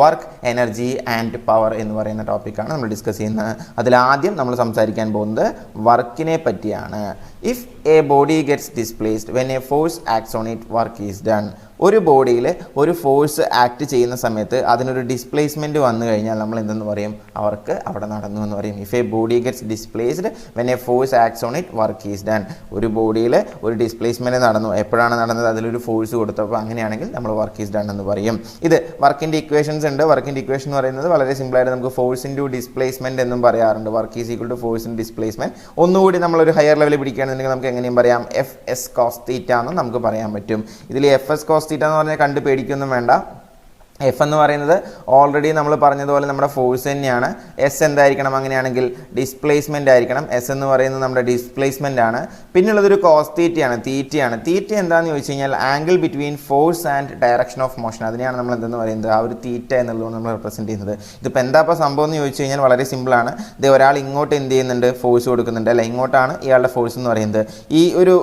Work, energy and power എന്ന് പറയുന്ന ടോപ്പിക്കാണ് നമ്മൾ ഡിസ്കസ് ചെയ്യുന്നത്. അതിലാദ്യം നമ്മൾ സംസാരിക്കാൻ പോകുന്നത് വർക്കിനെ പറ്റിയാണ്. If A body gets displaced when A force acts on it, work is done. ഒരു ബോഡിയിൽ ഒരു ഫോഴ്സ് ആക്ട് ചെയ്യുന്ന സമയത്ത് അതിനൊരു ഡിസ്പ്ലേസ്മെൻറ്റ് വന്നു കഴിഞ്ഞാൽ നമ്മൾ എന്തെന്ന് പറയും? അവർക്ക് അവിടെ നടന്നു എന്ന് പറയും. If A body gets displaced when A force acts on it, work is done. ഒരു ബോഡിയിൽ ഒരു ഡിസ്പ്ലേസ്മെൻറ്റ് നടന്നു, എപ്പോഴാണ് നടന്നത്? അതിലൊരു ഫോഴ്സ് കൊടുത്തപ്പോൾ. അങ്ങനെയാണെങ്കിൽ നമ്മൾ വർക്ക് ഈസ് ഡൺ എന്ന് പറയും. ഇത് വർക്കിൻ്റെ ഇക്വേഷൻസ് ഉണ്ട്. വർക്കിൻ്റെ ഇക്വേഷൻ എന്ന് പറയുന്നത് വളരെ സിമ്പിളായിട്ട് നമുക്ക് ഫോഴ്സ് ഇൻറ്റു ഡിസ്പ്ലേസ്മെൻറ്റ് എന്നും പറയാറുണ്ട്. Work is equal to force in displacement. ഒന്നുകൂടി നമ്മളൊരു ഹയർ ലെവലിൽ പിടിക്കുകയാണെന്നുണ്ടെങ്കിൽ നമുക്ക് എങ്ങനെയും പറയാം? എഫ് എസ് കോസ് തീറ്റ എന്ന് നമുക്ക് പറയാൻ പറ്റും. ഇതിൽ എഫ് എസ് കോസ് തീറ്റ എന്ന് പറഞ്ഞാൽ കണ്ട് പേടിക്കൊന്നും വേണ്ട. എഫ് എന്ന് പറയുന്നത് ഓൾറെഡി നമ്മൾ പറഞ്ഞതുപോലെ നമ്മുടെ ഫോഴ്സ് തന്നെയാണ്. എസ് എന്തായിരിക്കണം? അങ്ങനെയാണെങ്കിൽ ഡിസ്പ്ലേസ്മെൻ്റ് ആയിരിക്കണം. എസ് എന്ന് പറയുന്നത് നമ്മുടെ ഡിസ്പ്ലേസ്മെൻ്റ് ആണ്. പിന്നുള്ളതൊരു കോസ് തീറ്റയാണ്, തീറ്റയാണ്. തീറ്റ എന്താണെന്ന് ചോദിച്ചു കഴിഞ്ഞാൽ angle between force and direction of motion. അതിനെയാണ് നമ്മൾ എന്തെന്ന് പറയുന്നത്? ആ ഒരു തീറ്റ എന്നുള്ളതാണ് നമ്മൾ റെപ്രസെൻറ്റ് ചെയ്യുന്നത്. ഇതിപ്പോൾ എന്താ ഇപ്പോൾ സംഭവം എന്ന് ചോദിച്ചു കഴിഞ്ഞാൽ വളരെ സിമ്പിളാണ്. ഇത് ഒരാൾ ഇങ്ങോട്ട് എന്ത് ചെയ്യുന്നുണ്ട്? ഫോഴ്സ് കൊടുക്കുന്നുണ്ട് അല്ല, ഇങ്ങോട്ടാണ് ഇയാളുടെ ഫോഴ്സ് എന്ന് പറയുന്നത്.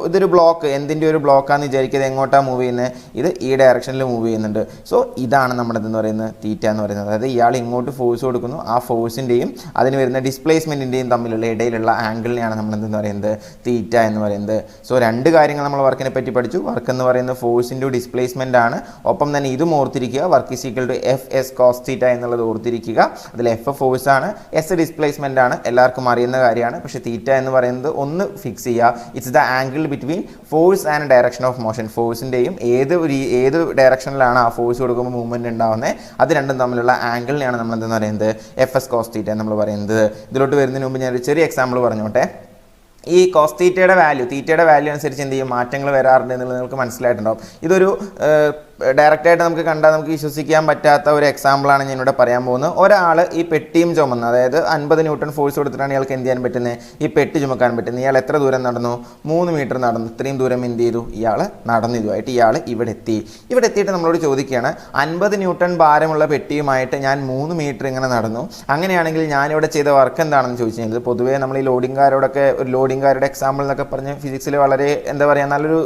ഇതൊരു ബ്ലോക്ക്, എന്തിൻ്റെ ഒരു ബ്ലോക്കാന്ന് വിചാരിക്കുന്നത്? എങ്ങോട്ടാണ് മൂവ് ചെയ്യുന്നത്? ഇത് ഈ ഡയറക്ഷനിൽ മൂവ് ചെയ്യുന്നുണ്ട്. സോ ഇതാണ് നമ്മുടെ എന്ന് പറയുന്നത് തീറ്റ എന്ന് പറയുന്നത്. അതായത് ഇയാൾ ഇങ്ങോട്ട് ഫോഴ്സ് കൊടുക്കുന്നു, ആ ഫോഴ്സിൻ്റെയും അതിന് വരുന്ന ഡിസ്പ്ലേസ്മെൻറ്റിൻ്റെയും തമ്മിലുള്ള ഇടയിലുള്ള ആംഗിളിനെയാണ് നമ്മൾ എന്തെന്ന് പറയുന്നത്? തീറ്റ എന്ന് പറയുന്നത്. സോ രണ്ട് കാര്യങ്ങൾ നമ്മൾ വർക്കിനെ പറ്റി പഠിച്ചു. വർക്ക് എന്ന് പറയുന്നത് ഫോഴ്സ് ഇൻറ്റു ഡിസ്പ്ലേസ്മെൻ്റ് ആണ്. ഒപ്പം തന്നെ ഇതും ഓർത്തിരിക്കുക, work is equal to F S cos theta എന്നുള്ളത് ഓർത്തിരിക്കുക. അതിൽ എഫ് ഫോഴ്സ് ആണ്, എസ് ഡിസ്പ്ലേസ്മെൻ്റ് ആണ്, എല്ലാവർക്കും അറിയുന്ന കാര്യമാണ്. പക്ഷേ തീറ്റ എന്ന് പറയുന്നത് ഒന്ന് ഫിക്സ് ചെയ്യുക. It's the angle between force and direction of motion. ഫോഴ്സിൻ്റെയും ഏത് ഡയറക്ഷനിലാണ് ആ ഫോഴ്സ് കൊടുക്കുമ്പോൾ മൂവ്മെൻറ്റ് ഉണ്ടാവുന്നത്, അത് രണ്ടും തമ്മിലുള്ള ആംഗിളിനെയാണ് നമ്മൾ എന്തെന്ന് പറയുന്നത്? എഫ് എസ് കോസ് തീറ്റ നമ്മൾ പറയുന്നത്. ഇതിലോട്ട് വരുന്നതിന് മുമ്പ് ഞാനൊരു ചെറിയ എക്സാമ്പിൾ പറഞ്ഞോട്ടെ. ഈ കോസ് തീറ്റയുടെ വാല്യൂ അനുസരിച്ച് എന്ത് ചെയ്യും? മാറ്റങ്ങൾ വരാറുണ്ട് എന്നുള്ളത് നിങ്ങൾക്ക് മനസ്സിലായിട്ടുണ്ടാവും. ഇതൊരു ഡയറക്റ്റായിട്ട് നമുക്ക് കണ്ടാൽ നമുക്ക് വിശ്വസിക്കാൻ പറ്റാത്ത ഒരു എക്സാമ്പിളാണ് ഞാനിവിടെ പറയാൻ പോകുന്നത്. ഒരാൾ ഈ പെട്ടിയും ചുമന്ന്, അതായത് 50 ന്യൂട്ടൺ ഫോഴ്സ് കൊടുത്തിട്ടാണ് ഇയാൾക്ക് എന്ത് ചെയ്യാൻ പറ്റുന്നത്? ഈ പെട്ടി ചുമക്കാൻ പറ്റുന്നത്. ഇയാൾ എത്ര ദൂരം നടന്നു? 3 മീറ്റർ നടന്നു. ഇത്രയും ദൂരം എന്ത് ചെയ്തു? ഇയാൾ നടന്നു. ഇതുമായിട്ട് ഇയാൾ ഇവിടെ എത്തിയിട്ട് നമ്മളോട് ചോദിക്കുകയാണ്, 50 ന്യൂട്ടൺ ഭാരമുള്ള പെട്ടിയുമായിട്ട് ഞാൻ 3 മീറ്റർ ഇങ്ങനെ നടന്നു. അങ്ങനെയാണെങ്കിൽ ഞാനിവിടെ ചെയ്ത വർക്ക് എന്താണെന്ന് ചോദിച്ചു കഴിഞ്ഞാൽ, പൊതുവേ നമ്മൾ ഈ ലോഡിംഗുകാരോടൊക്കെ ഒരു ലോഡിംഗുകാരുടെ എക്സാമ്പിൾ എന്നൊക്കെ പറഞ്ഞ് ഫിസിക്സിൽ വളരെ എന്താ പറയുക നല്ലൊരു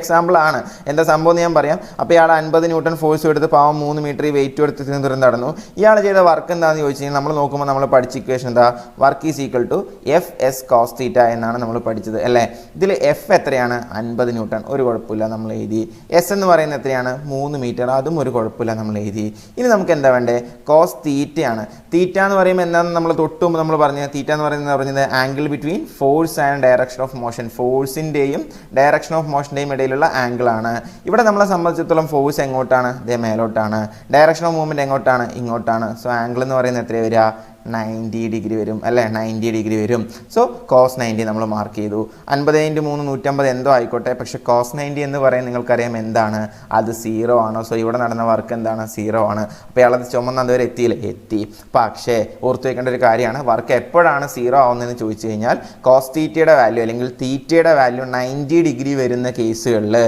എക്സാമ്പിളാണ്. എന്താ സംഭവം ഞാൻ പറയാം. അപ്പോൾ ഇയാൾ 50 ന്യൂട്ടൺ ഫോഴ്സ് എടുത്ത് പാവം 3 മീറ്റർ ഈ വെയിറ്റ് എടുത്ത് ദൂരം നടന്നു. ഇയാൾ ചെയ്ത വർക്ക് എന്താണെന്ന് ചോദിച്ചു കഴിഞ്ഞാൽ നമ്മൾ നോക്കുമ്പോൾ നമ്മൾ പഠിച്ച ഇക്വേഷൻ എന്താ? Work is equal to F S cos theta എന്നാണ് നമ്മൾ പഠിച്ചത് അല്ലേ. ഇതിൽ എഫ് എത്രയാണ്? 50 ന്യൂട്ടൺ, ഒരു കുഴപ്പമില്ല, നമ്മൾ എഴുതി. എസ് എന്ന് പറയുന്നത് എത്രയാണ്? 3 മീറ്റർ, അതും ഒരു കുഴപ്പമില്ല, നമ്മൾ എഴുതി. ഇനി നമുക്ക് എന്താ വേണ്ടേ? കോസ് തീറ്റയാണ്. തീറ്റ എന്ന് പറയുമ്പോൾ എന്താണെന്ന് നമ്മൾ തൊട്ടുമ്പോൾ നമ്മൾ പറഞ്ഞത്, തീറ്റ എന്ന് പറഞ്ഞത് angle between force and direction of motion. ഫോഴ്സിൻ്റെയും ഡയറക്ഷൻ ഓഫ് മോഷൻ്റെയും ഇടയിലുള്ള ആംഗിളാണ്. ഇവിടെ നമ്മളെ സംബന്ധിച്ചിടത്തോളം ഫോഴ്സ് എങ്ങോട്ടാണ്? ദേ മേലോട്ടാണ്. ഡയറക്ഷൻ ഓഫ് മൂവ്മെൻറ്റ് എങ്ങോട്ടാണ്? ഇങ്ങോട്ടാണ്. സോ ആംഗിൾ എന്ന് പറയുന്നത് എത്രയാണ് വരിക? 90 ഡിഗ്രി വരും അല്ലേ, 90 ഡിഗ്രി വരും. സോ കോസ് 90 നമ്മൾ മാർക്ക് ചെയ്തു. 50 × 3 150 എന്തോ ആയിക്കോട്ടെ, പക്ഷേ കോസ് 90 എന്ന് പറയുന്നത് നിങ്ങൾക്കറിയാം എന്താണ്? അത് 0 ആണ്. സോ ഇവിടെ നടന്ന വർക്ക് എന്താണ്? 0 ആണ്. അപ്പോൾ ഇയാളത് ചുമന്ന് അതുവരെ എത്തിയില്ലേ? എത്തി. പക്ഷേ ഓർത്ത് വയ്ക്കേണ്ട ഒരു കാര്യമാണ്, വർക്ക് എപ്പോഴാണ് 0 ആവുന്നതെന്ന് ചോദിച്ചു കഴിഞ്ഞാൽ കോസ് തീറ്റയുടെ വാല്യൂ അല്ലെങ്കിൽ തീറ്റയുടെ വാല്യൂ 90 ഡിഗ്രി വരുന്ന കേസുകളിൽ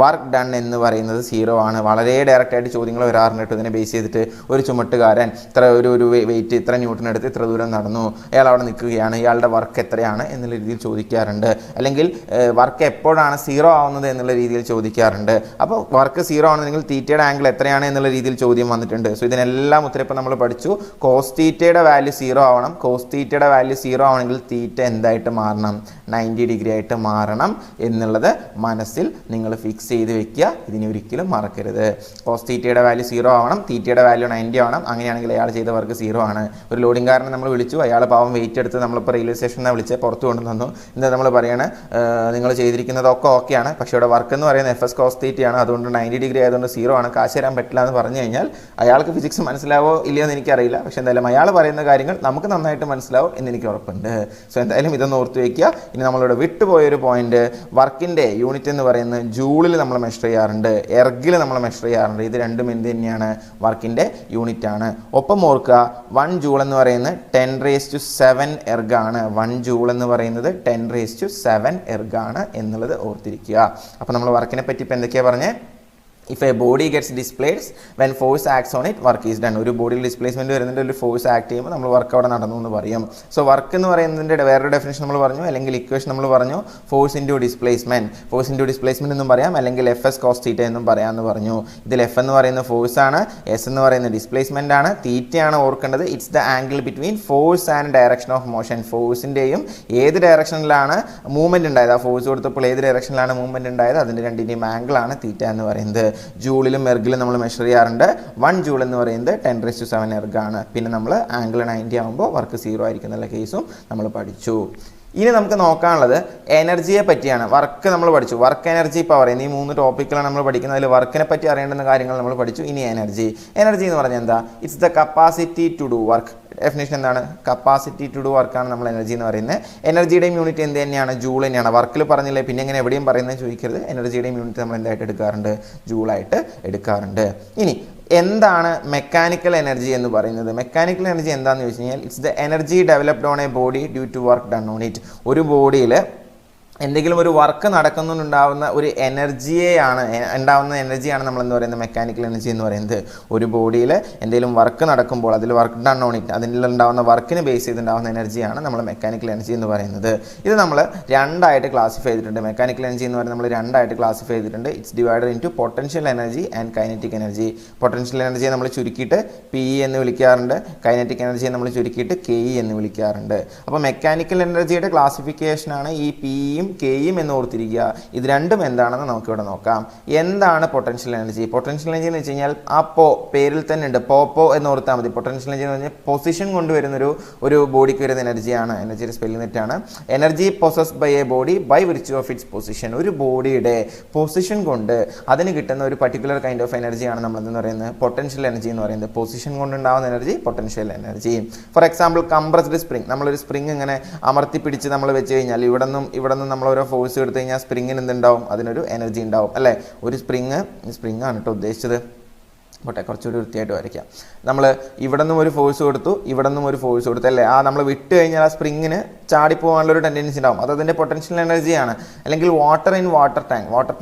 വർക്ക് ഡൺ എന്ന് പറയുന്നത് 0 ആണ്. വളരെ ഡയറക്റ്റായിട്ട് ചോദ്യങ്ങൾ വരാറുണ്ട് കേട്ടോ. ഇതിനെ ബേസ് ചെയ്തിട്ട് ഒരു ചുമട്ടുകാരൻ ഇത്ര ഒരു വെയിറ്റ് ഇത്ര ന്യൂട്ടൺ എടുത്ത് ഇത്ര ദൂരം നടന്നു, അയാൾ അവിടെ നിൽക്കുകയാണ്, ഇയാളുടെ വർക്ക് എത്രയാണ് എന്നുള്ള രീതിയിൽ ചോദിക്കാറുണ്ട്. അല്ലെങ്കിൽ വർക്ക് എപ്പോഴാണ് 0 ആവുന്നത് എന്നുള്ള രീതിയിൽ ചോദിക്കാറുണ്ട്. അപ്പോൾ വർക്ക് 0 ആണെന്നെങ്കിൽ തീറ്റയുടെ ആംഗിൾ എത്രയാണ് എന്നുള്ള രീതിയിൽ ചോദ്യം വന്നിട്ടുണ്ട്. സോ ഇതിനെല്ലാം ഉത്തരം ഇപ്പോൾ നമ്മൾ പഠിച്ചു. കോസ് തീറ്റയുടെ വാല്യൂ 0 ആവണം. കോസ് തീറ്റയുടെ വാല്യൂ 0 ആവണമെങ്കിൽ തീറ്റ എന്തായിട്ട് മാറണം? 90 ഡിഗ്രി ആയിട്ട് മാറണം എന്നുള്ളത് മനസ്സിൽ നിങ്ങൾ ഫിക്സ് ചെയ്ത് വെക്കുക. ഇതിനെ ഒരിക്കലും മറക്കരുത്. കോസ് തീറ്റയുടെ വാല്യൂ 0 ആവണം, തീറ്റയുടെ വാല്യൂ 90 ആവണം. അങ്ങനെയാണെങ്കിൽ അയാൾ ചെയ്ത വർക്ക് 0 ആണ്. ഒരു ലോഡിംഗുകാരനെ നമ്മൾ വിളിച്ചു, അയാൾ പാവം വെയിറ്റ് എടുത്ത് നമ്മളിപ്പോൾ റെയിൽവേ സ്റ്റേഷനിൽ വിളിച്ച് പുറത്ത് കൊണ്ടു തന്നു. എന്താ നമ്മൾ പറയാണ്, നിങ്ങൾ ചെയ്തിരിക്കുന്നതൊക്കെ ഓക്കെയാണ്, പക്ഷേ ഇവിടെ വർക്ക് എന്ന് പറയുന്നത് എഫ് എസ് കോസ് തീറ്റയാണ്, അതുകൊണ്ട് 90 ഡിഗ്രി ആയതുകൊണ്ട് 0 ആണ്, കാശ് തരാൻ പറ്റില്ല എന്ന് പറഞ്ഞു കഴിഞ്ഞാൽ അയാൾക്ക് ഫിസിക്സ് മനസ്സിലാവോ ഇല്ലയോ എന്ന് എനിക്കറിയില്ല. പക്ഷേ എന്തായാലും അയാൾ പറയുന്ന കാര്യങ്ങൾ നമുക്ക് നന്നായിട്ട് മനസ്സിലാവും എന്ന് എനിക്ക് ഉറപ്പുണ്ട്. സോ എന്തായാലും ഇതൊന്ന് ഓർത്ത് വയ്ക്കുക. ഇനി നമ്മളിവിടെ വിട്ടുപോയൊരു പോയിന്റ്, വർക്കിൻ്റെ യൂണിറ്റ് എന്ന് പറയുന്നത് ജൂളിൽ നമ്മൾ മെഷർ ചെയ്യാറുണ്ട്, എർഗിൽ നമ്മൾ മെഷർ ചെയ്യാറുണ്ട്. ഇത് രണ്ടും എന്ത് തന്നെയാണ്? വർക്കിൻ്റെ യൂണിറ്റ് ആണ്. ഒപ്പം ഓർക്കുക, 1 ജൂൾ എന്ന് പറയുന്നത് 10⁷ എർഗാണ്. 1 ജൂൾ എന്ന് പറയുന്നത് 10⁷ എർഗാണ് എന്നുള്ളത് ഓർത്തിരിക്കുക. അപ്പോൾ നമ്മൾ വർക്കിനെ പറ്റി ഇപ്പോൾ എന്തൊക്കെയാണ് പറഞ്ഞത്? if a body gets displaced when force acts on it, work is done. ഒരു ബോഡിയിൽ ഡിസ്പ്ലേസ്മെൻറ്റ് വരുന്നതിൻ്റെ ഒരു ഫോഴ്സ് ആക്ട് ചെയ്യുമ്പോൾ നമ്മൾ വർക്ക് അവിടെ നടന്നു എന്ന് പറയും. സോ വർക്ക് എന്ന് പറയുന്നതിൻ്റെ വേറൊരു ഡെഫിനേഷൻ നമ്മൾ പറഞ്ഞു, അല്ലെങ്കിൽ ഇക്വേഷൻ നമ്മൾ പറഞ്ഞു, ഫോഴ്സ് ഇൻറ്റു ഡിസ്പ്ലേസ്മെൻറ്റ് എന്നും പറയാം, അല്ലെങ്കിൽ എഫ് എസ് കോസ് തീറ്റ എന്നും പറയാമെന്ന് പറഞ്ഞു. ഇതിൽ എഫ് എന്ന് പറയുന്ന ഫോഴ്സ് ആണ്, എസ് എന്ന് പറയുന്ന ഡിസ്പ്ലേസ്മെൻ്റ് ആണ്, തീറ്റയാണ് ഓർക്കേണ്ടത്. It's the angle between force and direction of motion. ഫോഴ്സിൻ്റെയും ഏത് ഡയറക്ഷനിലാണ് മൂവ്മെൻറ്റ് ഉണ്ടായത്, ആ ഫോഴ്സ് കൊടുത്തപ്പോൾ ഏത് ഡയറക്ഷനിലാണ് മൂവ്മെൻറ്റ് ഉണ്ടായത്, അതിൻ്റെ രണ്ടിൻ്റെയും ആംഗിളാണ് തീറ്റ എന്ന് പറയുന്നത്. ജൂളിലും എർഗിലും നമ്മൾ മെഷർ ചെയ്യാറുണ്ട്. 1 ജൂൾ എന്ന് പറയുന്നത് 10⁻⁷ എർഗാണ്. പിന്നെ നമ്മൾ ആംഗിൾ 90 ആകുമ്പോൾ വർക്ക് 0 ആയിരിക്കും എന്നുള്ള കേസും നമ്മൾ പഠിച്ചു. ഇനി നമുക്ക് നോക്കാനുള്ളത് എനർജിയെ പറ്റിയാണ്. വർക്ക് നമ്മൾ പഠിച്ചു, വർക്ക് എനർജി പവർ എന്നീ 3 ടോപ്പിക്കുകളാണ് നമ്മൾ പഠിക്കുന്നത്. അതിൽ വർക്കിനെ പറ്റി അറിയേണ്ടുന്ന കാര്യങ്ങൾ നമ്മൾ പഠിച്ചു. ഇനി എനർജി എന്ന് പറഞ്ഞാൽ എന്താ? It's the capacity to do work. Definition എന്താണ്? കപ്പാസിറ്റി ടു ഡു വർക്കാണ് നമ്മൾ എനർജി എന്ന് പറയുന്നത്. എനർജിയുടെയും യൂണിറ്റ് എന്ത് തന്നെയാണ്? ജൂൾ തന്നെയാണ്. വർക്കിൽ പറഞ്ഞില്ലേ, പിന്നെ എങ്ങനെ എവിടെയും പറയുന്നത് ചോദിക്കരുത്. എനർജിയുടെയും യൂണിറ്റ് നമ്മൾ എന്തായിട്ട് എടുക്കാറുണ്ട്? ജൂളായിട്ട് എടുക്കാറുണ്ട്. ഇനി എന്താണ് മെക്കാനിക്കൽ എനർജി എന്ന് പറയുന്നത്? മെക്കാനിക്കൽ എനർജി എന്താണെന്ന് ചോദിച്ചു കഴിഞ്ഞാൽ it's the energy developed on a body due to work done on it. ഒരു ബോഡിയിൽ എന്തെങ്കിലും ഒരു വർക്ക് നടക്കുന്നുണ്ടാവുന്ന ഒരു ഉണ്ടാവുന്ന എനർജിയാണ് നമ്മൾ എന്ന് പറയുന്നത് മെക്കാനിക്കൽ എനർജി എന്ന് പറയുന്നത്. ഒരു ബോഡിയിൽ എന്തെങ്കിലും വർക്ക് നടക്കുമ്പോൾ അതിൽ വർക്ക് ഡൺ ഓൺ ഇറ്റ്, അതിലുണ്ടാവുന്ന വർക്കിന് ബേസ് ചെയ്തുണ്ടാവുന്ന എനർജിയാണ് നമ്മൾ മെക്കാനിക്കൽ എനർജി എന്ന് പറയുന്നത്. ഇത് നമ്മൾ രണ്ടായിട്ട് ക്ലാസിഫൈ ചെയ്തിട്ടുണ്ട്. മെക്കാനിക്കൽ എനർജി എന്ന് പറയുന്നത് നമ്മൾ രണ്ടായിട്ട് ക്ലാസിഫൈ ചെയ്തിട്ടുണ്ട്. It's divided into potential energy and kinetic energy. Potential എനർജിയെ നമ്മൾ ചുരുക്കിയിട്ട് പി എന്ന് വിളിക്കാറുണ്ട്, കൈനറ്റിക് എനർജിയെ നമ്മൾ ചുരുക്കിയിട്ട് കെ ഇ എന്ന് വിളിക്കാറുണ്ട്. അപ്പോൾ മെക്കാനിക്കൽ എനർജിയുടെ ക്ലാസിഫിക്കേഷനാണ് ഈ പിയും കെയും എന്ന് ഓർത്തിരിക്കുക. ഇത് രണ്ടും എന്താണെന്ന് നമുക്കിവിടെ നോക്കാം. എന്താണ് പൊട്ടൻഷ്യൽ എനർജി? പൊട്ടൻഷ്യൽ എനർജി എന്ന് വെച്ച് കഴിഞ്ഞാൽ ആ പേരിൽ തന്നെ ഉണ്ട്, പോപ്പോ എന്ന് ഓർത്താൽ മതി. പൊട്ടൻഷ്യൽ എനർജി എന്ന് പറഞ്ഞാൽ പൊസിഷൻ കൊണ്ടുവരുന്നൊരു ബോഡിക്ക് വരുന്ന എനർജിയാണ്. എനർജിയുടെ സ്പെല്ലിംഗ് തെറ്റാണ്. Energy possessed by a body by virtue of its position. ഒരു ബോഡിയുടെ പൊസിഷൻ കൊണ്ട് അതിന് കിട്ടുന്ന ഒരു പർട്ടിക്കുലർ കൈൻഡ് ഓഫ് എനർജിയാണ് നമ്മളെന്ന് പറയുന്നത് പൊട്ടൻഷ്യൽ എനർജി എന്ന് പറയുന്നത്. പൊസിഷൻ കൊണ്ടുണ്ടാകുന്ന energy potential energy. For example compressed spring. നമ്മളൊരു സ്പ്രിംഗ് ഇങ്ങനെ അമർത്തി പിടിച്ച് നമ്മൾ വെച്ച് കഴിഞ്ഞാൽ ഇവിടെ നിന്നും നമ്മൾ ഓരോ ഫോഴ്സ് എടുത്തു കഴിഞ്ഞാൽ സ്പ്രിങ്ങിന് എന്തുണ്ടാവും? അതിനൊരു എനർജി ഉണ്ടാവും അല്ലേ? ഒരു സ്പ്രിങ് ആണ് കേട്ടോ ഉദ്ദേശിച്ചത്. പോട്ടെ, കുറച്ചുകൂടി വൃത്തിയായിട്ട് വരയ്ക്കാം. നമ്മൾ ഇവിടെ നിന്നും ഒരു ഫോഴ്സ് കൊടുത്തു, ഇവിടെ നിന്നും ഒരു ഫോഴ്സ് കൊടുത്തു അല്ലേ? നമ്മൾ വിട്ട് കഴിഞ്ഞാൽ ആ സ്പ്രിങ്ങിന് ചാടിപ്പോകാനുള്ളൊരു ടെൻഡൻസി ഉണ്ടാവും. അതിൻ്റെ പൊട്ടൻഷ്യൽ എനർജിയാണ്. അല്ലെങ്കിൽ വാട്ടർ ഇൻ വാട്ടർ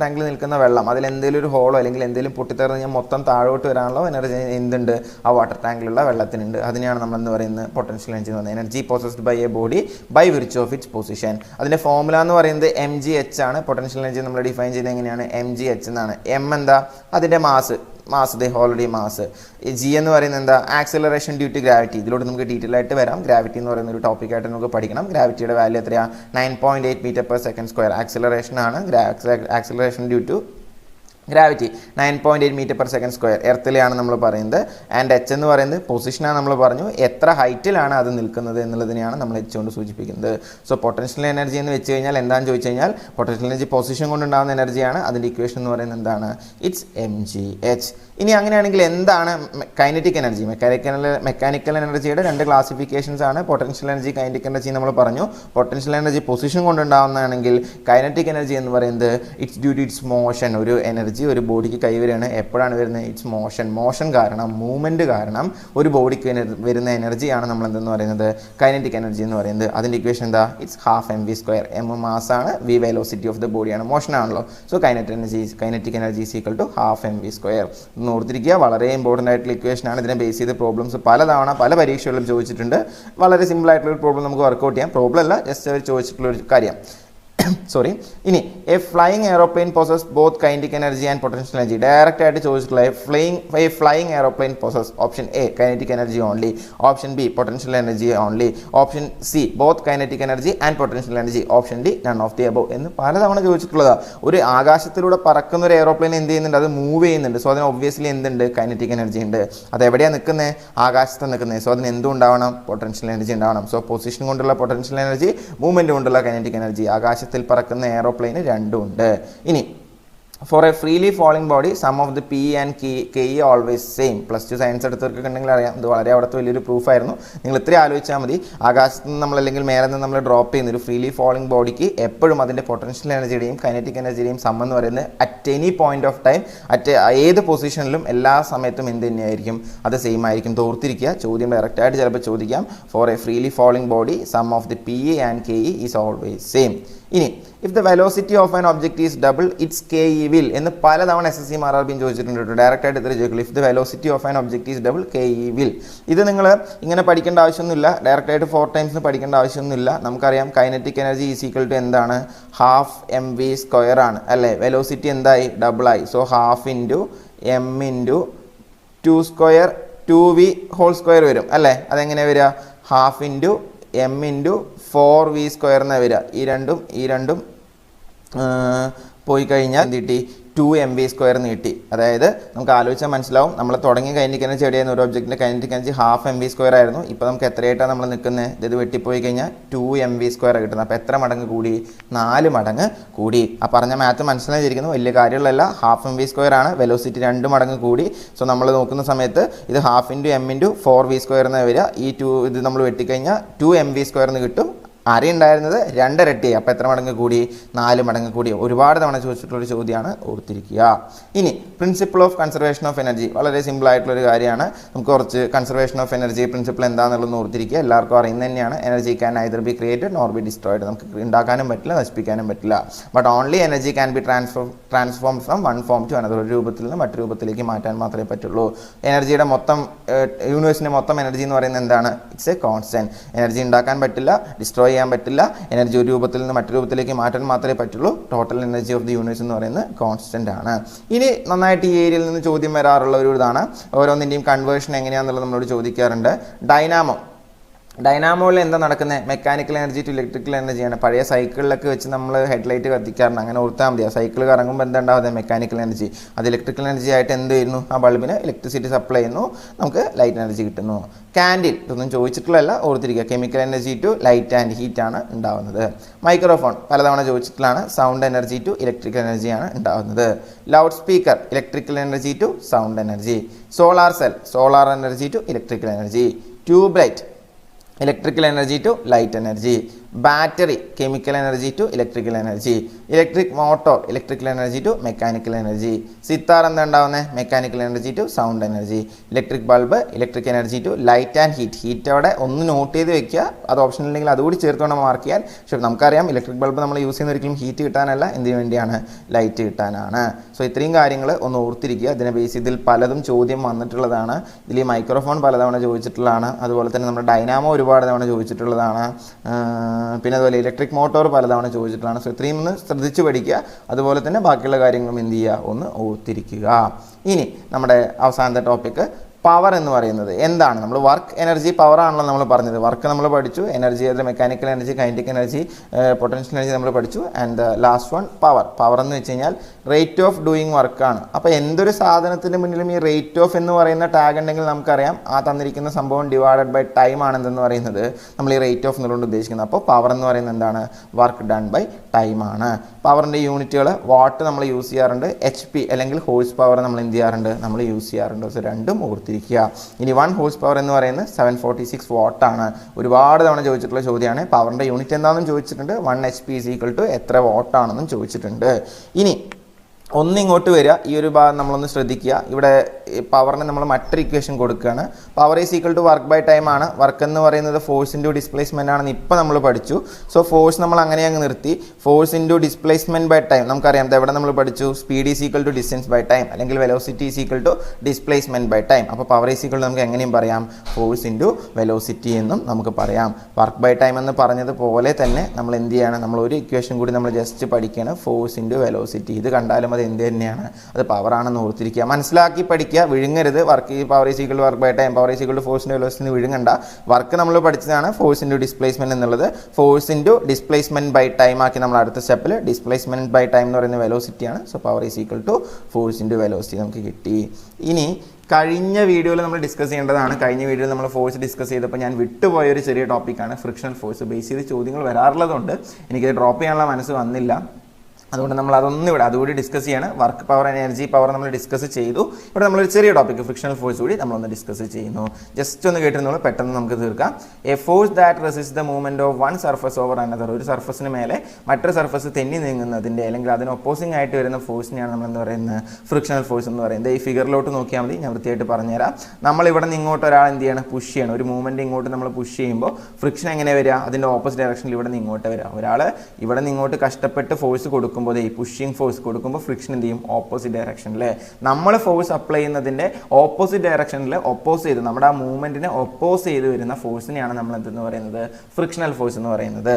ടാങ്കിൽ നിൽക്കുന്ന വെള്ളം, അതിൽ എന്തെങ്കിലും ഒരു ഹോളോ അല്ലെങ്കിൽ എന്തെങ്കിലും പൊട്ടിത്തെറിഞ്ഞ് കഴിഞ്ഞാൽ മൊത്തം താഴോട്ട് വരാനുള്ള എനർജി എന്തുണ്ട്? ആ വാട്ടർ ടാങ്കിലുള്ള വെള്ളത്തിനുണ്ട്. അതിനെയാണ് നമ്മളെന്ന് പറയുന്നത് പൊട്ടൻഷ്യൽ എനർജി എന്ന് പറയുന്നത്. Energy possessed by a body by virtue of its position. അതിൻ്റെ ഫോർമുല എന്ന് പറയുന്നത് mgh ആണ്. പൊട്ടൻഷ്യൽ എനർജി നമ്മൾ ഡിഫൈൻ ചെയ്ത് എങ്ങനെയാണ്? mgh എന്നാണ്. എം എന്താ? അതിൻ്റെ മാസ് ഓൾറെഡി മാസ്. ജി എന്ന് പറയുന്നത് എന്താ? Acceleration due to gravity. ഇതിലോട്ട് നമുക്ക് ഡീറ്റെയിൽ ആയിട്ട് വരാം. ഗ്രാവിറ്റി എന്ന് പറയുന്ന ഒരു ടോപ്പിക്കായിട്ട് നമുക്ക് പഠിക്കണം. ഗ്രാവിറ്റിയുടെ വാല്യൂ എത്രയാണ്? 9.8 m/s². ആക്സിലറേഷൻ ആണ്. Acceleration due to gravity 9.8 m/s². എർത്തിലെയാണ് നമ്മൾ പറയുന്നത്. ആൻഡ് എച്ച് എന്ന് പറയുന്നത് പൊസിഷനാണ്. നമ്മൾ പറഞ്ഞു എത്ര ഹൈറ്റിലാണ് അത് നിൽക്കുന്നത് എന്നുള്ളതിനെയാണ് നമ്മൾ എച്ച് കൊണ്ട് സൂചിപ്പിക്കുന്നത്. സോ പൊട്ടൻഷ്യൽ എനർജി എന്ന് വെച്ച് കഴിഞ്ഞാൽ എന്താണെന്ന് ചോദിച്ചു കഴിഞ്ഞാൽ പൊട്ടൻഷ്യൽ എനർജി പൊസിഷൻ കൊണ്ടുണ്ടാകുന്ന എനർജിയാണ്. അതിൻ്റെ ഇക്വേഷൻ എന്ന് പറയുന്നത് എന്താണ്? It's mgh. ഇനി അങ്ങനെയാണെങ്കിൽ എന്താണ് കൈനറ്റിക് എനർജി? മെക്കാനിക്കൽ എനർജിയുടെ 2 ക്ലാസിഫിക്കേഷൻസ് ആണ്. പൊട്ടൻഷ്യൽ എനർജി, കൈനറ്റിക് എനർജി നമ്മൾ പറഞ്ഞു. പൊട്ടൻഷ്യൽ എനർജി പൊസിഷൻ കൊണ്ടുണ്ടാകുന്നതാണെങ്കിൽ കൈനറ്റിക് എനർജി എന്ന് പറയുന്നത് it's due to its motion. ഒരു എനർജി ഒരു ബോഡിക്ക് കൈവരികയാണ്. എപ്പോഴാണ് വരുന്നത്? ഇറ്റ്സ് മോഷൻ കാരണം, മൂവ്മെൻറ്റ് കാരണം ഒരു ബോഡിക്ക് വരുന്ന എനർജിയാണ് നമ്മൾ എന്തെന്ന് പറയുന്നത്? കൈനറ്റിക് എനർജി എന്ന് പറയുന്നത്. അതിൻ്റെ ഇക്വേഷൻ എന്താ? It's ½ mv². m മാസാണ്, v വെലോസിറ്റി ഓഫ് ദ ബോഡിയാണ്, മോഷൻ ആണല്ലോ. So kinetic energy is equal to ½ mv². ഓർത്തിരിക്കുക, വളരെ ഇമ്പോർട്ടൻ്റ് ആയിട്ടുള്ള ഇക്വേഷനാണ്. ഇതിനെ ബേസ് ചെയ്ത് പ്രോബ്ലംസ് പലതവണ പല പരീക്ഷകളിലും ചോദിച്ചിട്ടുണ്ട്. വളരെ സിമ്പിൾ ആയിട്ടുള്ള ഒരു പ്രോബ്ലം നമുക്ക് വർക്കൗട്ട് ചെയ്യാം. പ്രോബ്ലം അല്ല, ജസ്റ്റ് അവർ ചോദിച്ചിട്ടുള്ള ഒരു കാര്യം. സോറി. ഇനി A flying aeroplane possess both kinetic energy and potential energy. Direct ആയിട്ട് ചോദിച്ചിട്ടുള്ള flying aeroplane possess option A kinetic energy only, option B potential energy only, option C both kinetic energy and potential energy, option D none of the above എന്ന് പലതവണ ചോദിച്ചിട്ടുള്ളതാണ്. ഒരു ആകാശത്തിലൂടെ പറക്കുന്ന ഒരു aeroplane എന്ത് ചെയ്യുന്നുണ്ട്? അത് മൂവ് ചെയ്യുന്നുണ്ട്. സോ അതിന് ഒബ്വിയസ്ലി എന്തുണ്ട്? കൈനറ്റിക് എനർജി ഉണ്ട്. അത് എവിടെയാണ് നിൽക്കുന്നത്? ആകാശത്ത് നിൽക്കുന്നത്. സോ അതിന് എന്തുണ്ടാവണം? പൊട്ടൻഷ്യൽ എനർജി ഉണ്ടാവണം. സോ പൊസിഷൻ കൊണ്ടുള്ള പൊട്ടൻഷ്യൽ എനർജി, മൂവ്മെൻറ്റ് കൊണ്ടുള്ള കൈനറ്റിക് എനർജി. ആകാശത്തിൽ പറക്കുന്ന എയറോപ്ലെയിന് രണ്ടും ഉണ്ട്. ഇനി for a freely falling body sum of the P and K E always same. +2 science എടുത്തവർക്കൊക്കെ ഉണ്ടെങ്കിൽ അറിയാം. ഇത് വളരെ അവിടുത്തെ വലിയൊരു പ്രൂഫായിരുന്നു. നിങ്ങൾ ഇത്രയും ആലോചിച്ചാൽ മതി. ആകാശത്ത് നിന്ന് നമ്മൾ അല്ലെങ്കിൽ മേലെ നിന്ന് നമ്മൾ ഡ്രോപ്പ് ചെയ്യുന്ന ഒരു ഫ്രീലി ഫോളിംഗ് ബോഡിക്ക് എപ്പോഴും അതിൻ്റെ പൊട്ടൻഷ്യൽ എനർജിയുടെയും കൈനറ്റിക് എനർജിയുടെയും സം എന്ന് പറയുന്നത് at any point of time, ഏത് പൊസിഷനിലും എല്ലാ സമയത്തും എന്ത് തന്നെയായിരിക്കും? അത് സെയിം ആയിരിക്കും. തോർത്തിരിക്കുക, ചോദ്യം ഡയറക്റ്റായിട്ട് ചിലപ്പോൾ ചോദിക്കാം. For a freely falling body sum of the P and K E is always same. ഇനി if the velocity of an object is double it's K E will എന്ന് പലതവണ SSC RRB ചോദിച്ചിട്ടുണ്ട് കേട്ടോ. ഡയറക്റ്റ് ആയിട്ട് ഇത്ര ചോദിക്കില്ല. If the velocity of an object is double K E will. ഇത് നിങ്ങൾ ഇങ്ങനെ പഠിക്കേണ്ട ആവശ്യമൊന്നുമില്ല, ഡയറക്റ്റ് ആയിട്ട് 4 ടൈംസ് പഠിക്കേണ്ട ആവശ്യമൊന്നുമില്ല. നമുക്കറിയാം kinetic energy is equal to എന്താണ്, ഹാഫ് mv² ആണ് അല്ലേ. വെലോസിറ്റി എന്തായി, ഡബിളായി. So half into m into 2² 2v² വരും അല്ലേ. അതെങ്ങനെ വരിക, half into m into 4v² എന്നാണ് വരിക. ഈ രണ്ടും പോയി കഴിഞ്ഞാൽ എന്ത് കിട്ടി, 2mv² കിട്ടി. അതായത് നമുക്ക് ആലോചിച്ചാൽ മനസ്സിലാവും, നമ്മൾ തുടങ്ങിയ കൈനറ്റിക് എനർജി എവിടെയായിരുന്നു, ഒരു ഒബ്ജക്റ്റിൻ്റെ കൈനറ്റിക് എനർജി ഹാഫ് mv² ആയിരുന്നു. ഇപ്പോൾ നമുക്ക് എത്രയായിട്ടാണ് നമ്മൾ നിൽക്കുന്നത്, ഇത് വെട്ടിപ്പോയി കഴിഞ്ഞാൽ 2mv² കിട്ടുന്നത്. അപ്പോൾ എത്ര മടങ്ങ് കൂടി, 4 മടങ്ങ് കൂടി. ആ പറഞ്ഞ മാത്ത് മനസ്സിലായിരിക്കുന്നു, വലിയ കാര്യമുള്ളതല്ല. ഹാഫ് mv² ആണ്, വെലോസിറ്റി 2 മടങ്ങ് കൂടി. സോ നമ്മൾ നോക്കുന്ന സമയത്ത് ഇത് half into m into 4v² എന്ന് വരിക. ഈ 2 ഇത് നമ്മൾ വെട്ടിക്കഴിഞ്ഞാൽ 2mv² എന്ന് കിട്ടും. ആരെയുണ്ടായിരുന്നത് 2 ഇരട്ടി. അപ്പോൾ എത്ര മടങ്ങ് കൂടി, 4 മടങ്ങ് കൂടി. ഒരുപാട് തവണ ചോദിച്ചിട്ടുള്ളൊരു ചോദ്യമാണ്, ഓർത്തിരിക്കുക. ഇനി principle of conservation of energy, വളരെ സിമ്പിൾ ആയിട്ടുള്ളൊരു കാര്യമാണ്. നമുക്ക് കുറച്ച് കൺസർവേഷൻ ഓഫ് എനർജി പ്രിൻസിപ്പിൾ എന്താണെന്നുള്ളത് ഓർത്തിരിക്കുക. എല്ലാവർക്കും അറിയുന്നത് തന്നെയാണ്. Energy can either be created nor be destroyed. നമുക്ക് ഉണ്ടാക്കാനും പറ്റില്ല, നശിപ്പിക്കാനും പറ്റില്ല. But only energy can be transform from one form to another. ഒരു രൂപത്തിൽ നിന്ന് മറ്റു രൂപത്തിലേക്ക് മാറ്റാൻ മാത്രമേ പറ്റുള്ളൂ. എനർജിയുടെ മൊത്തം യൂണിവേഴ്സിൻ്റെ മൊത്തം എനർജി എന്ന് പറയുന്നത് എന്താണ്, ഇറ്റ്സ് എ കോൺസ്റ്റന്റ്. എനർജി ഉണ്ടാക്കാൻ പറ്റില്ല, ഡിസ്ട്രോയ് ചെയ്യാൻ പറ്റില്ല. എനർജി ഒരു രൂപത്തിൽ നിന്ന് മറ്റു രൂപത്തിലേക്ക് മാറ്റാൻ മാത്രമേ പറ്റുള്ളൂ. Total energy of the universe എന്ന് പറയുന്നത് കോൺസ്റ്റന്റ് ആണ്. ഇനി നന്നായിട്ട് ഈ ഏരിയയിൽ നിന്ന് ചോദ്യം വരാറുള്ള ഒരു ഇതാണ്, ഓരോന്നിൻ്റെയും കൺവേർഷൻ എങ്ങനെയാണെന്നുള്ളത് നമ്മളോട് ചോദിക്കാറുണ്ട്. ഡൈനാമോയിൽ എന്താ നടക്കുന്നത്, മെക്കാനിക്കൽ എനർജി ടു ഇലക്ട്രിക്കൽ എനർജിയാണ്. പഴയ സൈക്കിളിലൊക്കെ വെച്ച് നമ്മൾ ഹെഡ്ലൈറ്റ് കത്തിക്കാറുണ്ട്, അങ്ങനെ ഓർത്താൽ മതി. ആ സൈക്കിൾ കറങ്ങുമ്പോൾ എന്താ ഉണ്ടാവുന്നത്, മെക്കാനിക്കൽ എനർജി. അത് ഇലക്ട്രിക്കൽ എനർജി ആയിട്ട് എന്ത് ചെയ്യുന്നു, ആ ബൾബിന് ഇലക്ട്രിസിറ്റി സപ്ലൈ ചെയ്യുന്നു, നമുക്ക് ലൈറ്റ് എനർജി കിട്ടുന്നു. കാൻഡിൽ, ഇതൊന്നും ചോദിച്ചിട്ടുള്ളതല്ല, ഓർത്തിരിക്കുക. Chemical energy to light and heat ആണ് ഉണ്ടാവുന്നത്. മൈക്രോഫോൺ പലതവണ ചോദിച്ചിട്ടുള്ളതാണ്, സൗണ്ട് എനർജി ടു ഇലക്ട്രിക്കൽ എനർജിയാണ് ഉണ്ടാവുന്നത്. Loud speaker, electrical energy to sound energy. Solar cell, solar energy to electrical energy. Tube light, electrical energy to light energy. Battery, chemical energy to electrical energy. Electric motor, electrical energy to mechanical energy. Sitar എന്താ ഉണ്ടാവുന്നത്, mechanical energy to sound energy. Electric bulb, electric energy to light and heat. Heat അവിടെ ഒന്ന് not ചെയ്ത് വെക്കുക, അത് option ഉണ്ടെങ്കിൽ അതുകൂടി ചേർത്തുകൊണ്ട് മാർക്ക് ചെയ്യാൻ. പക്ഷേ നമുക്കറിയാം ഇലക്ട്രിക് ബൾബ് നമ്മൾ യൂസ് ചെയ്യുന്ന ഒരിക്കലും ഹീറ്റ് കിട്ടാനല്ല, എന്തിനു വേണ്ടിയാണ്, ലൈറ്റ് കിട്ടാനാണ്. സോ ഇത്രയും കാര്യങ്ങൾ ഒന്ന് ഓർത്തിരിക്കുക. ഇതിനെ ബേസ് ഇതിൽ പലതും ചോദ്യം വന്നിട്ടുള്ളതാണ്. ഇതിൽ ഈ മൈക്രോഫോൺ പലതവണ ചോദിച്ചിട്ടുള്ളതാണ്. അതുപോലെ തന്നെ നമ്മുടെ ഡൈനാമോ ഒരുപാട് തവണ ചോദിച്ചിട്ടുള്ളതാണ്. പിന്നെ അതുപോലെ ഇലക്ട്രിക് മോട്ടോർ പലതവണ ചോദിച്ചിട്ടുള്ളതാണ്. സോ ഇത്രയും ഒന്ന് ശ്രദ്ധിച്ച് പഠിക്കുക. അതുപോലെ തന്നെ ബാക്കിയുള്ള കാര്യങ്ങളും എന്ത് ചെയ്യുക, ഒന്ന് ഓർത്തിരിക്കുക. ഇനി നമ്മുടെ അവസാനത്തെ ടോപ്പിക്ക് പവർ എന്ന് പറയുന്നത് എന്താണ്. നമ്മൾ വർക്ക് എനർജി പവർ ആണല്ലോ നമ്മൾ പറഞ്ഞത്. വർക്ക് നമ്മൾ പഠിച്ചു, എനർജി അതിൽ mechanical energy, kinetic energy, potential energy നമ്മൾ പഠിച്ചു. ആൻഡ് ലാസ്റ്റ് വൺ പവർ എന്ന് വെച്ച് കഴിഞ്ഞാൽ റേറ്റ് ഓഫ് ഡൂയിങ് വർക്കാണ്. അപ്പോൾ എന്തൊരു സാധനത്തിൻ്റെ മുന്നിലും ഈ റേറ്റ് ഓഫ് എന്ന് പറയുന്ന ടാഗ് ഉണ്ടെങ്കിൽ നമുക്കറിയാം ആ തന്നിരിക്കുന്ന സംഭവം ഡിവൈഡഡ് ബൈ ടൈം ആണ് എന്തെന്ന് പറയുന്നത് നമ്മൾ ഈ റേറ്റ് ഓഫ് എന്നുകൊണ്ട് ഉദ്ദേശിക്കുന്നത്. അപ്പോൾ പവർ എന്ന് പറയുന്നത് എന്താണ്, വർക്ക് ഡൺ ബൈ ടൈം ആണ്. പവറിൻ്റെ യൂണിറ്റുകൾ വാട്ട് നമ്മൾ യൂസ് ചെയ്യാറുണ്ട്, HP അല്ലെങ്കിൽ ഹോഴ്സ് പവർ നമ്മൾ എന്ത് ചെയ്യാറുണ്ട്, നമ്മൾ യൂസ് ചെയ്യാറുണ്ട്. സോ രണ്ടും ഓർത്തിരിക്കുക. ഇനി 1 ഹോഴ്സ് പവർ എന്ന് പറയുന്നത് 746 വാട്ടാണ്. ഒരുപാട് തവണ ചോദിച്ചിട്ടുള്ള ചോദ്യമാണ്. പവറിൻ്റെ യൂണിറ്റ് എന്താണെന്നും ചോദിച്ചിട്ടുണ്ട്. 1 HP ഈസ് ഈക്വൽ ടു എത്ര വാട്ടാണെന്നും ചോദിച്ചിട്ടുണ്ട്. ഇനി ഒന്നിങ്ങോട്ട് വരിക, ഈ ഒരു ഭാഗം നമ്മളൊന്ന് ശ്രദ്ധിക്കുക. ഇവിടെ പവറിന് നമ്മൾ മറ്റൊരു ഇക്വേഷൻ കൊടുക്കുകയാണ്. Power is equal to work by time ആണ്. വർക്ക് എന്ന് പറയുന്നത് ഫോഴ്സ് ഇൻറ്റു ഡിസ്പ്ലേസ്മെൻ്റ് ആണെന്ന് ഇപ്പോൾ നമ്മൾ പഠിച്ചു. സോ ഫോഴ്സ് നമ്മൾ അങ്ങനെ അങ്ങ് നിർത്തി. Force into displacement by time നമുക്കറിയാം. എവിടെ നമ്മൾ പഠിച്ചു, speed is equal to distance by time അല്ലെങ്കിൽ velocity is equal to displacement by time. അപ്പോൾ പവർ ഈസ് ഈക്വൽ നമുക്ക് എങ്ങനെയും പറയാം, ഫോഴ്സ് ഇൻറ്റു വെലോസിറ്റി എന്നും നമുക്ക് പറയാം. വർക്ക് ബൈ ടൈം എന്ന് പറഞ്ഞതുപോലെ തന്നെ നമ്മൾ എന്ത് ചെയ്യണം, നമ്മൾ ഒരു ഇക്വേഷൻ കൂടി നമ്മൾ ജസ്റ്റ് പഠിക്കുകയാണ്, ഫോഴ്സ് ഇൻറ്റു വെലോസിറ്റി. ഇത് കണ്ടാലും അത് എന്ത് തന്നെയാണ്, അത് പവറാണെന്ന് ഓർത്തിരിക്കുക. മനസ്സിലാക്കി പഠിക്കുക, വിഴുങ്ങരുത്. Work power is equal to work by time, power is equal to force into velocity വിഴുങ്ങണ്ട. വർക്ക് നമ്മൾ പഠിച്ചതാണ് ഫോഴ്സ് ഇൻറ്റു ഡിസ്പ്ലേസ്മെൻറ്റ് എന്നുള്ളത്. Force into displacement by time ആക്കി നമ്മൾ അടുത്ത സ്റ്റെപ്പിൽ ഡിസ്പ്ലേസ്മെൻറ്റ് ബൈ ടൈം എന്ന് പറയുന്ന വെലോസിറ്റിയാണ്. So power is equal to force into velocity നമുക്ക് കിട്ടി. ഇനി കഴിഞ്ഞ വീഡിയോയിൽ നമ്മൾ ഡിസ്കസ് ചെയ്യേണ്ടതാണ്. കഴിഞ്ഞ വീഡിയോയിൽ നമ്മൾ ഫോഴ്സ് ഡിസ്കസ് ചെയ്തപ്പോൾ ഞാൻ വിട്ടുപോയൊരു ചെറിയ ടോപ്പിക്കാണ് ഫ്രിക്ഷണൽ ഫോഴ്സ്. ബേസ് ചെയ്ത് ചോദ്യങ്ങൾ വരാറുള്ളതുകൊണ്ട് എനിക്കത് ഡ്രോപ്പ് ചെയ്യാനുള്ള മനസ്സ് വന്നില്ല. അതുകൊണ്ട് നമ്മൾ അതൊന്നും ഇവിടെ അതുകൂടി ഡിസ്കസ് ചെയ്യാണ്. വർക്ക് പവർ, എനർജി പവർ നമ്മൾ ഡിസ്കസ് ചെയ്തു. ഇവിടെ നമ്മളൊരു ചെറിയ ടോപ്പിക് ഫ്രിക്ഷണൽ ഫോഴ്സ് കൂടി നമ്മളൊന്ന് ഡിസ്കസ് ചെയ്യുന്നു. ജസ്റ്റ് ഒന്ന് കേട്ടിരുന്നോളൂ, പെട്ടെന്ന് നമുക്ക് തീർക്കാം. A force that resist the movement of one surface over another. ഒരു സർഫസിന് മേലെ മറ്റൊരു സർഫസ് തെന്നി നീങ്ങുന്നതിൻ്റെ അല്ലെങ്കിൽ അതിന് ഒപ്പോസിംഗ് ആയിട്ട് വരുന്ന ഫോഴ്സിനെയാണ് നമ്മൾ എന്താ പറയുന്നത്, ഫ്രിക്ഷണൽ ഫോഴ്സ് എന്ന് പറയുന്നത്. ഈ ഫിഗറിലോട്ട് നോക്കിയാൽ മതി, ഞാൻ വൃത്തിയായിട്ട് പറഞ്ഞുതരാം. നമ്മളിവിടെ നിന്ന് ഇങ്ങോട്ട് ഒരാൾ എന്ത് ചെയ്യണം, പുഷ് ചെയ്യണം. ഒരു മൂവ്മെൻറ്റ് ഇങ്ങോട്ട് നമ്മൾ പുഷ് ചെയ്യുമ്പോൾ ഫ്രിക്ഷൻ എങ്ങനെ വരിക, അതിൻ്റെ ഓപ്പോസിറ്റ് ഡയറക്ഷനിൽ ഇവിടെ നിന്ന് ഇങ്ങോട്ട് വരിക. ഒരാൾ ഇവിടെ നിന്ന് ഇങ്ങോട്ട് കഷ്ടപ്പെട്ട് ഫോഴ്സ് കൊടുക്കുമ്പോൾ, ഈ പുഷിങ് ഫോഴ്സ് കൊടുക്കുമ്പോൾ ഫ്രിക്ഷൻ എന്ത് ചെയ്യും, ഓപ്പോസിറ്റ് ഡയറക്ഷനിൽ. നമ്മൾ ഫോഴ്സ് അപ്ലൈ ചെയ്യുന്നതിൻ്റെ ഓപ്പോസിറ്റ് ഡയറക്ഷനിൽ ഒപ്പോസ് ചെയ്ത് നമ്മുടെ ആ മൂവ്മെൻറ്റിനെ ഒപ്പോസ് ചെയ്ത് വരുന്ന ഫോഴ്സിനെയാണ് നമ്മൾ എന്തെന്ന് പറയുന്നത്, ഫ്രിക്ഷണൽ ഫോഴ്സ് എന്ന് പറയുന്നത്.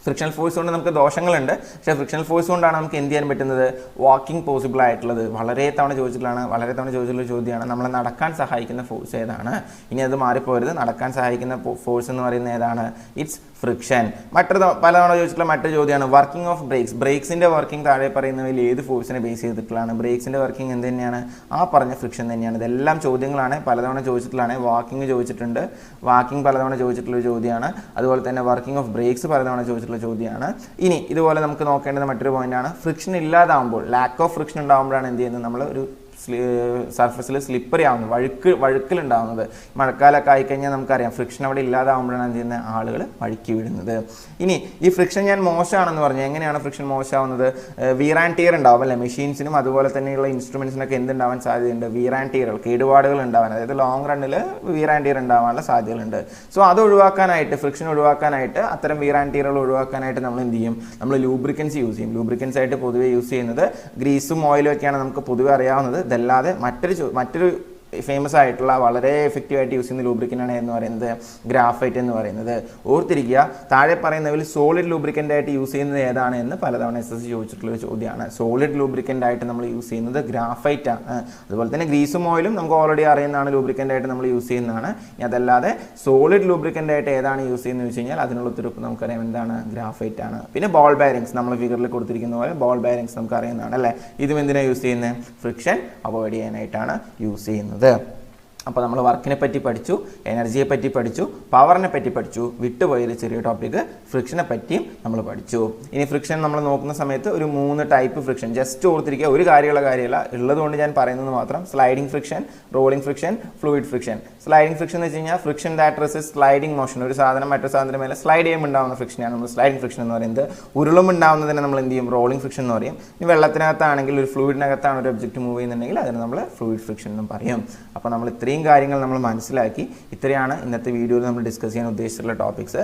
ഫ്രിക്ഷണൽ ഫോഴ്സ് കൊണ്ട് നമുക്ക് ദോഷങ്ങളുണ്ട്, പക്ഷേ ഫ്രിക്ഷണൽ ഫോഴ്സ് കൊണ്ടാണ് നമുക്ക് എന്ത് ചെയ്യാൻ പറ്റുന്നത്, വാക്കിംഗ് പോസിബിൾ ആയിട്ടുള്ളത്. വളരെ തവണ ചോദിച്ചിട്ടുള്ള ചോദ്യമാണ്. നമ്മളെ നടക്കാൻ സഹായിക്കുന്ന ഫോഴ്സ് ഏതാണ്? ഇനി അത് മാറിപ്പോരുത്. നടക്കാൻ സഹായിക്കുന്ന ഫോഴ്സ് എന്ന് പറയുന്നത് ഏതാണ്? It's friction. പലതവണ ചോദിച്ചിട്ടുള്ള മറ്റൊരു ചോദ്യമാണ് വർക്കിംഗ് ഓഫ് ബ്രേക്സ്. ബ്രേക്സിൻ്റെ വർക്കിംഗ് താഴെ പറയുന്നതിൽ ഏത് ഫോഴ്സിനെ ബേസ് ചെയ്തിട്ടുള്ളതാണ്? ബ്രേക്സിൻ്റെ വർക്കിംഗ് എന്ത് തന്നെയാണ്? ആ പറഞ്ഞ ഫ്രിക്ഷൻ തന്നെയാണ്. ഇതെല്ലാം ചോദ്യങ്ങളാണ്, പലതവണ ചോദിച്ചിട്ടുള്ളതാണ്. വാക്കിംഗ് ചോദിച്ചിട്ടുണ്ട്, വാക്കിംഗ് പലതവണ ചോദിച്ചിട്ടുള്ള ചോദ്യമാണ്. അതുപോലെ തന്നെ വർക്കിംഗ് ഓഫ് ബ്രേക്സ് പലതവണ ചോദിച്ചിട്ടുള്ള ചോദ്യമാണ്. ഇനി ഇതുപോലെ നമുക്ക് നോക്കേണ്ടത് മറ്റൊരു പോയിന്റാണ്, ഫ്രിക്ഷൻ ഇല്ലാതാവുമ്പോൾ, ലാക്ക് ഓഫ് ഫ്രിക്ഷൻ ഉണ്ടാകുമ്പോഴാണ് എന്ത് ചെയ്യുന്നത്, നമ്മൾ ഒരു സർഫസിൽ സ്ലിപ്പറി ആവുന്നത്, വഴുക്കലുണ്ടാവുന്നത്. മഴക്കാലമൊക്കെ ആയിക്കഴിഞ്ഞാൽ നമുക്കറിയാം ഫ്രിക്ഷൻ അവിടെ ഇല്ലാതാവുമ്പോഴാണ് എന്ത് ചെയ്യുന്നത്, ആളുകൾ വഴുക്കി വിടുന്നത്. ഇനി ഈ ഫ്രിക്ഷൻ ഞാൻ മോശമാണെന്ന് പറഞ്ഞു. എങ്ങനെയാണ് ഫ്രിക്ഷൻ മോശമാവുന്നത്? വീർ ആൻഡ് ടിയർ ഉണ്ടാവും അല്ലേ, മെഷീൻസിനും അതുപോലെ തന്നെയുള്ള ഇൻസ്ട്രുമെൻസിനൊക്കെ എന്തുണ്ടാവാൻ സാധ്യതയുണ്ട്, വീർ ആൻഡ് ടിയറുകൾ, കേടുപാടുകൾ ഉണ്ടാവാൻ, അതായത് ലോങ് റണ്ണിൽ വീർ ആൻഡ് ടിയർ ഉണ്ടാവാനുള്ള സാധ്യതകളുണ്ട്. സോ അത് ഒഴിവാക്കാനായിട്ട്, ഫ്രിക്ഷൻ ഒഴിവാക്കാനായിട്ട്, അത്തരം വീർ ആൻഡ് ടിയറുകൾ ഒഴിവാക്കാനായിട്ട് നമ്മൾ എന്ത് ചെയ്യും, നമ്മൾ ലൂബ്രിക്കൻസ് യൂസ് ചെയ്യും. ലൂബ്രിക്കൻസ് ആയിട്ട് പൊതുവെ യൂസ് ചെയ്യുന്നത് ഗ്രീസും ഓയിലും ഒക്കെയാണ് നമുക്ക് പൊതുവെ അറിയാവുന്നത്. ഇതല്ലാതെ മറ്റൊരു ഫേമസ് ആയിട്ടുള്ള വളരെ എഫക്റ്റീവായിട്ട് യൂസ് ചെയ്യുന്ന ലൂബ്രിക്കൻ്റാണ് എന്ന് പറയുന്നത് ഗ്രാഫൈറ്റ് എന്ന് പറയുന്നത്. ഓർത്തിരിക്കുക, താഴെ പറയുന്നതിൽ സോളിഡ് ലൂബ്രിക്കൻ്റ് ആയിട്ട് യൂസ് ചെയ്യുന്നത് ഏതാണ് എന്ന് പലതവണ SSC ചോദിച്ചിട്ടുള്ള ഒരു ചോദ്യമാണ്. സോളിഡ് ലൂബ്രിക്കൻ്റ് ആയിട്ട് നമ്മൾ യൂസ് ചെയ്യുന്നത് ഗ്രാഫൈറ്റ് ആണ്. അതുപോലെ തന്നെ ഗ്രീസും ഓയിലും നമുക്ക് ഓൾറെഡി അറിയുന്നതാണ്, ലൂബ്രിക്കൻ്റ് ആയിട്ട് നമ്മൾ യൂസ് ചെയ്യുന്നതാണ്. ഇനി അതല്ലാതെ സോളിഡ് ലൂബ്രിക്കൻ്റ് ആയിട്ട് ഏതാണ് യൂസ് ചെയ്യുന്നത് വെച്ച് കഴിഞ്ഞാൽ അതിനുള്ള ഉത്തരവ് നമുക്കറിയാം, എന്താണ്, ഗ്രാഫൈറ്റ് ആണ്. പിന്നെ ബോൾ ബെയറിങ്സ്, നമ്മൾ ഫിഗറിൽ കൊടുത്തിരിക്കുന്ന പോലെ ബോൾ ബെയറിങ്സ് നമുക്ക് അറിയുന്നതാണ് അല്ലേ. ഇതും എന്തിനാണ് യൂസ് ചെയ്യുന്നത്, ഫ്രിക്ഷൻ അവോയ്ഡ് ചെയ്യാനായിട്ടാണ് യൂസ് ചെയ്യുന്നത്. അപ്പോൾ നമ്മൾ വർക്കിനെ പറ്റി പഠിച്ചു, എനർജിയെ പറ്റി പഠിച്ചു, പവറിനെ പറ്റി പഠിച്ചു. വിട്ടുപോയൊരു ചെറിയ ടോപ്പിക്ക് ഫ്രിക്ഷനെ പറ്റിയും നമ്മൾ പഠിച്ചു. ഇനി ഫ്രിക്ഷൻ നമ്മൾ നോക്കുന്ന സമയത്ത് ഒരു 3 ടൈപ്പ് ഫ്രിക്ഷൻ ജസ്റ്റ് ഓർത്തിരിക്കുക. ഒരു കാര്യമല്ല, ഉള്ളതുകൊണ്ട് ഞാൻ പറയുന്നത് മാത്രം. Sliding friction, rolling friction, fluid friction. Sliding friction എന്ന് വെച്ച് കഴിഞ്ഞാൽ friction that resist sliding motion. ഒരു സാധനം മറ്റൊരു സാധനത്തിന് മേലെ സ്ലൈഡ് ചെയ്യുമ്പോൾ ഉണ്ടാകുന്ന ഫ്രിക്ഷനാണ് നമ്മൾ സ്ലൈഡിംഗ് ഫ്രിക്ഷൻ എന്ന് പറയുന്നത്. ഉരുളുമുണ്ടാവുന്നതിനെ നമ്മൾ എന്ത് ചെയ്യും, റോളിംഗ് ഫ്രിക്ഷൻ എന്ന് പറയും. ഇനി വെള്ളത്തിനകത്താണെങ്കിൽ, ഒരു ഫ്ലൂയിഡിനകത്താണ് ഒരു ഒബ്ജക്റ്റ് മൂവ് ചെയ്യുന്നുണ്ടെങ്കിൽ അതിന് നമ്മൾ ഫ്ലൂയിഡ് ഫ്രിക്ഷൻ എന്നും പറയും. അപ്പോൾ നമ്മൾ ഇത്രയും കാര്യങ്ങൾ നമ്മൾ മനസ്സിലാക്കി. ഇത്രയാണ് ഇന്നത്തെ വീഡിയോയിൽ നമ്മൾ ഡിസ്കസ് ചെയ്യാൻ ഉദ്ദേശിച്ചിട്ടുള്ള ടോപ്പിക്സ്.